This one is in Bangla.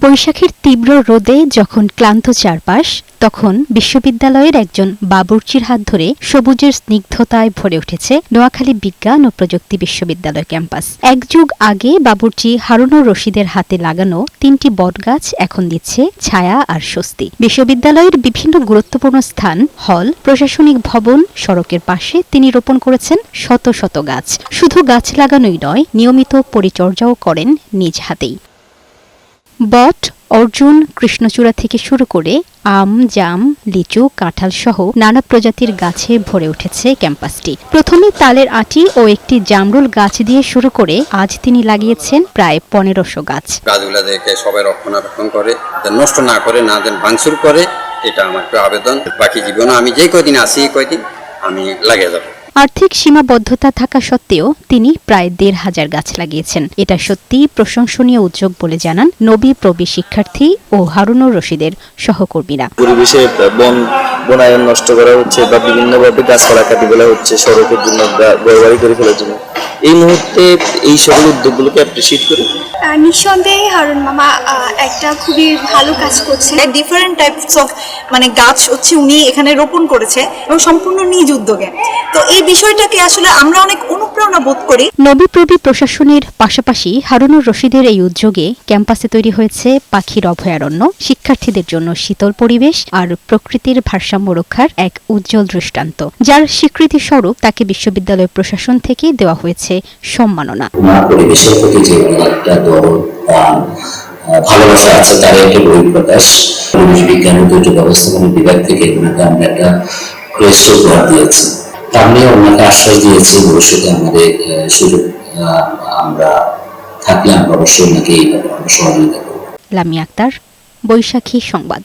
বৈশাখের তীব্র রোদে যখন ক্লান্ত চারপাশ, তখন বিশ্ববিদ্যালয়ের একজন বাবুর্চির হাত ধরে সবুজের স্নিগ্ধতায় ভরে উঠেছে নোয়াখালী বিজ্ঞান ও প্রযুক্তি বিশ্ববিদ্যালয় ক্যাম্পাস। এক যুগ আগে বাবুর্চি হারুনুর রশিদের হাতে লাগানো ৩টি বটগাছ এখন দিচ্ছে ছায়া আর স্বস্তি। বিশ্ববিদ্যালয়ের বিভিন্ন গুরুত্বপূর্ণ স্থান, হল, প্রশাসনিক ভবন, সড়কের পাশে তিনি রোপণ করেছেন শত শত গাছ। শুধু গাছ লাগানোই নয়, নিয়মিত পরিচর্যাও করেন নিজ হাতেই। বট, অর্জুন, কৃষ্ণচূড়া থেকে শুরু করে আম, জাম, লিচু, কাঁঠাল সহ নানা প্রজাতির গাছে ভরে উঠেছে ক্যাম্পাসটি। প্রথমে তালের আটি ও একটি জামরুল গাছ দিয়ে শুরু করে আজ তিনি লাগিয়েছেন প্রায় ১৫০০ গাছ। গাছগুলা দেখে সবাই রক্ষণাবেক্ষণ করে, নষ্ট না করে, না যেন ভাঙচুর করে, এটা আমার আবেদন। বাকি জীবনে আমি যে কয়দিন আছি এই কয়দিন আমি লাগিয়ে যাব। আর্থিক সীমাবদ্ধতা থাকা সত্ত্বেও তিনি প্রায় ১৫০০ গাছ লাগিয়েছেন। এটা সত্যিই প্রশংসনীয় উদ্যোগ বলে জানান নবী প্রবী শিক্ষার্থী ও হারুনুর রশিদের সহকর্মীরা। পরিবেশে বনায়ন নষ্ট করা হচ্ছে বা বিভিন্নভাবে গাছপালা কাটি ফেলা হচ্ছে সড়কের জন্য, ঘরবাড়ি করে ফেলার জন্য। এই মুহূর্তে এই সকল উদ্যোগগুলোকে অ্যাপ্রিসিয়েট করি। নিঃসন্দেহে হারুন মামা একটা খুবই ভালো কাজ করছে। ডিফারেন্ট টাইপস অফ গাছ হচ্ছে উনি এখানে রোপণ করেছে এবং সম্পূর্ণ নিজ উদ্যোগে। তো এই বিষয়টাকে আসলে আমরা অনেক অনুপ্রেরণা বোধ করি। নবী প্রবী প্রশাসনের পাশাপাশি হারুনুর রশিদের এই উদ্যোগে ক্যাম্পাসে তৈরি হয়েছে পাখির অভয়ারণ্য, শিক্ষার্থীদের জন্য শীতল পরিবেশ আর প্রকৃতির ভারসাম্য রক্ষার এক উজ্জ্বল দৃষ্টান্ত, যার স্বীকৃতি স্বরূপ তাকে বিশ্ববিদ্যালয় প্রশাসন থেকে দেওয়া হয়েছে সম্মাননা। পরিবেশের প্রতি যে একটা দরদ ভালোবাসা আছে তার একটা বহিঃপ্রকাশ। পরিবেশ বিজ্ঞান ও দুর্যোগ ব্যবস্থাপনা বিভাগ থেকে ওনাকে আমরা একটা ক্রেস্ট উপহার দিয়েছি। তার নিয়ে ওনাকে আশ্বাস দিয়েছি ভবিষ্যতে আমাদের সুযোগ আমরা থাকলে আমরা অবশ্যই ওনাকে এইভাবে সহযোগিতা করব। লামিয়া আক্তার, বৈশাখী সংবাদ।